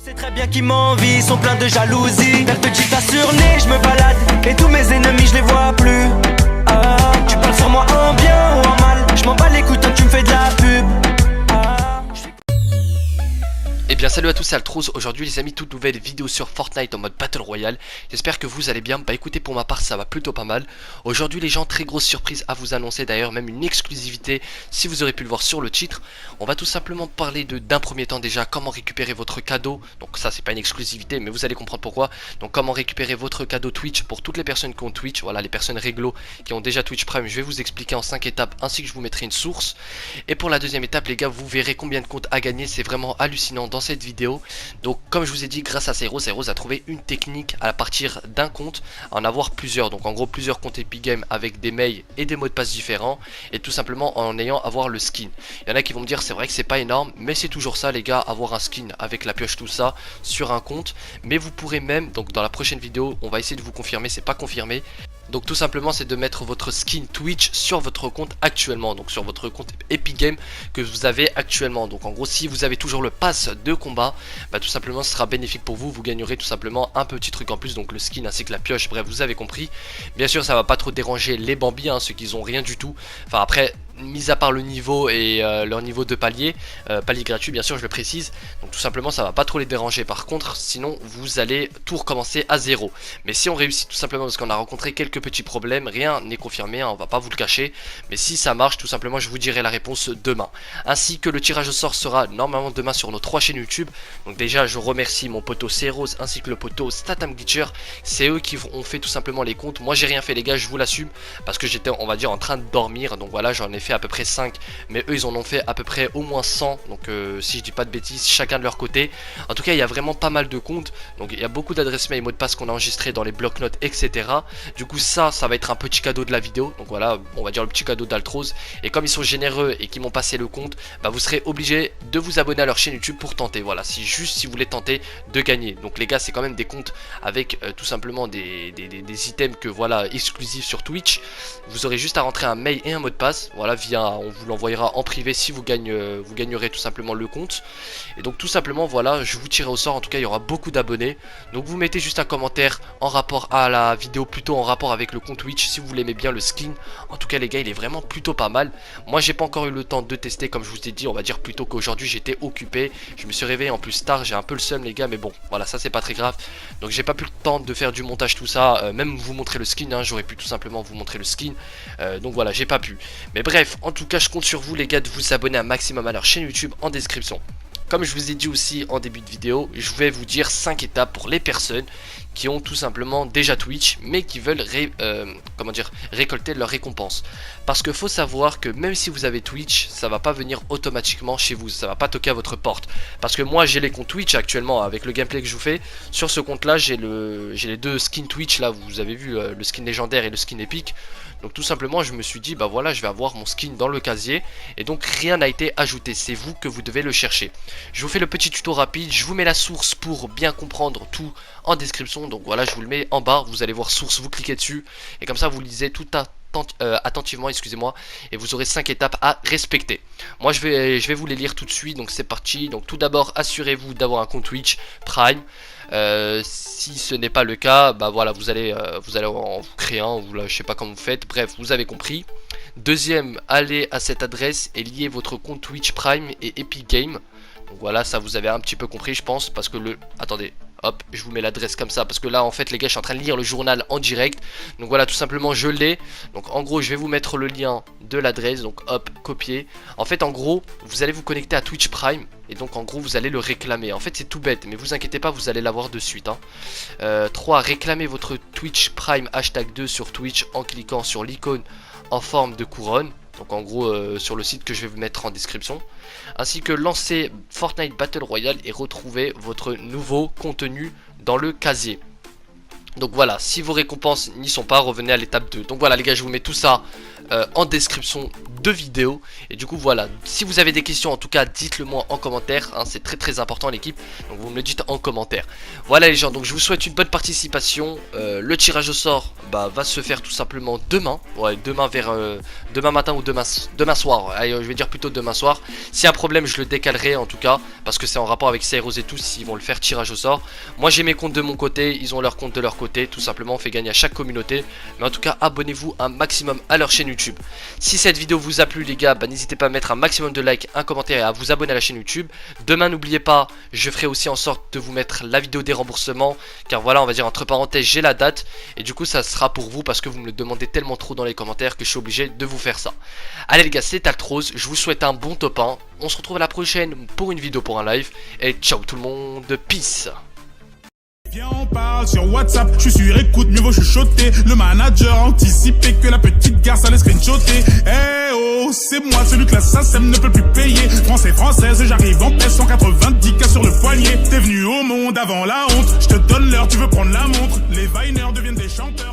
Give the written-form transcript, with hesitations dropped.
sais très bien qu'ils m'envient, sont pleins de jalousie. Elle te dit t'as sur nez, je me balade et tous mes ennemis je les vois plus. Ah, tu parles sur moi en bien ou en mal, je m'en bats les couilles tant que tu me fais de la pub. Eh bien salut à tous, c'est Altroz. Aujourd'hui les amis, toute nouvelle vidéo sur Fortnite en mode Battle Royale. J'espère que vous allez bien. Bah écoutez, pour ma part ça va plutôt pas mal. Aujourd'hui les gens, très grosse surprise à vous annoncer, d'ailleurs même une exclusivité si vous aurez pu le voir sur le titre. On va tout simplement parler d'un premier temps déjà comment récupérer votre cadeau. Donc ça c'est pas une exclusivité mais vous allez comprendre pourquoi. Donc comment récupérer votre cadeau Twitch pour toutes les personnes qui ont Twitch. Voilà, les personnes réglo qui ont déjà Twitch Prime, je vais vous expliquer en 5 étapes ainsi que je vous mettrai une source. Et pour la deuxième étape les gars, vous verrez combien de comptes à gagner. C'est vraiment hallucinant dans cette vidéo. Donc comme je vous ai dit, grâce à Cyrose a trouvé une technique à partir d'un compte à en avoir plusieurs. Donc en gros plusieurs comptes Epic Game avec des mails et des mots de passe différents, et tout simplement en ayant avoir le skin. Il y en a qui vont me dire c'est vrai que c'est pas énorme, mais c'est toujours ça les gars, avoir un skin avec la pioche tout ça sur un compte. Mais vous pourrez même, donc dans la prochaine vidéo on va essayer de vous confirmer, c'est pas confirmé. Donc tout simplement c'est de mettre votre skin Twitch sur votre compte actuellement, donc sur votre compte Epic Game que vous avez actuellement. Donc en gros si vous avez toujours le pass de combat, bah tout simplement ce sera bénéfique pour vous, vous gagnerez tout simplement un petit truc en plus, donc le skin ainsi que la pioche, bref vous avez compris. Bien sûr ça va pas trop déranger les Bambis, hein, ceux qui ont rien du tout, enfin après mis à part le niveau et leur niveau de palier, palier gratuit bien sûr je le précise, donc tout simplement ça va pas trop les déranger. Par contre sinon vous allez tout recommencer à zéro. Mais si on réussit tout simplement, parce qu'on a rencontré quelques petits problèmes, rien n'est confirmé, hein, on va pas vous le cacher, mais si ça marche tout simplement je vous dirai la réponse demain. Ainsi que le tirage au sort sera normalement demain sur nos 3 chaînes YouTube. Donc déjà je remercie mon poteau Cyrose ainsi que le poteau Statam Glitcher, c'est eux qui ont fait tout simplement les comptes. Moi j'ai rien fait les gars, je vous l'assume, parce que j'étais on va dire en train de dormir, donc voilà j'en ai fait à peu près 5, mais eux ils en ont fait à peu près au moins 100, donc si je dis pas de bêtises, chacun de leur côté. En tout cas il y a vraiment pas mal de comptes, donc il y a beaucoup d'adresses mail et mots de passe qu'on a enregistrés dans les bloc-notes etc. Du coup ça va être un petit cadeau de la vidéo, donc voilà on va dire le petit cadeau d'Altroz. Et comme ils sont généreux et qu'ils m'ont passé le compte, bah vous serez obligé de vous abonner à leur chaîne YouTube pour tenter, voilà, si juste si vous voulez tenter de gagner. Donc les gars c'est quand même des comptes avec tout simplement des items que voilà exclusifs sur Twitch. Vous aurez juste à rentrer un mail et un mot de passe, voilà, on vous l'envoyera en privé si vous gagnerez tout simplement le compte. Et donc tout simplement voilà, je vous tirerai au sort, en tout cas il y aura beaucoup d'abonnés. Donc vous mettez juste un commentaire en rapport à la vidéo, plutôt en rapport avec le compte Twitch si vous l'aimez bien le skin. En tout cas les gars il est vraiment plutôt pas mal. Moi j'ai pas encore eu le temps de tester comme je vous ai dit, on va dire plutôt qu'aujourd'hui j'étais occupé. Je me suis réveillé en plus tard, j'ai un peu le seum les gars, mais bon voilà ça c'est pas très grave. Donc j'ai pas pu le temps de faire du montage tout ça, même vous montrer le skin, hein, j'aurais pu tout simplement vous montrer le skin. Donc voilà j'ai pas pu. Mais bref en tout cas je compte sur vous les gars de vous abonner un maximum à leur chaîne YouTube en description. Comme je vous ai dit aussi en début de vidéo, je vais vous dire 5 étapes pour les personnes qui ont tout simplement déjà Twitch mais qui veulent récolter leur récompense. Parce que faut savoir que même si vous avez Twitch, ça va pas venir automatiquement chez vous, ça va pas toquer à votre porte. Parce que moi j'ai les comptes Twitch actuellement avec le gameplay que je vous fais. Sur ce compte là j'ai les deux skins Twitch là, vous avez vu le skin légendaire et le skin épique. Donc tout simplement je me suis dit bah voilà je vais avoir mon skin dans le casier, et donc rien n'a été ajouté, c'est vous que vous devez le chercher. Je vous fais le petit tuto rapide, je vous mets la source pour bien comprendre tout en description. Donc voilà je vous le mets en bas, vous allez voir source, vous cliquez dessus et comme ça vous lisez tout attentivement, excusez-moi, et vous aurez 5 étapes à respecter. Moi je vais vous les lire tout de suite, donc c'est parti. Donc tout d'abord assurez-vous d'avoir un compte Twitch Prime. Si ce n'est pas le cas, bah voilà vous allez en créer un, ou là, je sais pas comment vous faites, bref vous avez compris. Deuxième, allez à cette adresse et liez votre compte Twitch Prime et Epic Game. Donc voilà ça vous avez un petit peu compris je pense, parce que attendez, hop, je vous mets l'adresse comme ça, parce que là en fait les gars je suis en train de lire le journal en direct. Donc voilà tout simplement je l'ai. Donc en gros je vais vous mettre le lien de l'adresse, donc hop, copier. En fait en gros vous allez vous connecter à Twitch Prime, et donc en gros vous allez le réclamer. En fait c'est tout bête mais vous inquiétez pas, vous allez l'avoir de suite, hein. 3. Réclamez votre Twitch Prime #2 sur Twitch en cliquant sur l'icône en forme de couronne. Donc en gros sur le site que je vais vous mettre en description. Ainsi que lancer Fortnite Battle Royale et retrouver votre nouveau contenu dans le casier. Donc voilà, si vos récompenses n'y sont pas, revenez à l'étape 2. Donc voilà les gars, je vous mets tout ça en description de vidéo. Et du coup voilà, si vous avez des questions en tout cas dites-le moi en commentaire, hein, c'est très important l'équipe. Donc vous me le dites en commentaire. Voilà les gens, donc je vous souhaite une bonne participation. Le tirage au sort va se faire tout simplement demain. Ouais, demain vers demain matin ou demain soir. Allez, je vais dire plutôt demain soir. S'il y a un problème je le décalerai en tout cas, parce que c'est en rapport avec Cyrus et tout, s'ils vont le faire tirage au sort. Moi j'ai mes comptes de mon côté, ils ont leur compte de leur côté. Tout simplement on fait gagner à chaque communauté. Mais en tout cas abonnez-vous un maximum à leur chaîne YouTube. Si cette vidéo vous a plu les gars, n'hésitez pas à mettre un maximum de likes, un commentaire et à vous abonner à la chaîne YouTube. Demain n'oubliez pas, je ferai aussi en sorte de vous mettre la vidéo des remboursements. Car voilà, on va dire entre parenthèses j'ai la date. Et du coup ça sera pour vous parce que vous me le demandez tellement trop dans les commentaires que je suis obligé de vous faire ça. Allez les gars, c'était Altrose, je vous souhaite un bon top 1. On se retrouve à la prochaine pour une vidéo pour un live. Et ciao tout le monde, peace. Viens on parle sur WhatsApp, je suis sur écoute, mieux vaut chuchoter. Le manager a anticipé que la petite garce allait screenshotter. Eh oh, c'est moi celui que la SACEM ne peut plus payer. Français, française, j'arrive en paix, 190K sur le poignet. T'es venu au monde avant la honte, je te donne l'heure, tu veux prendre la montre. Les Viners deviennent des chanteurs.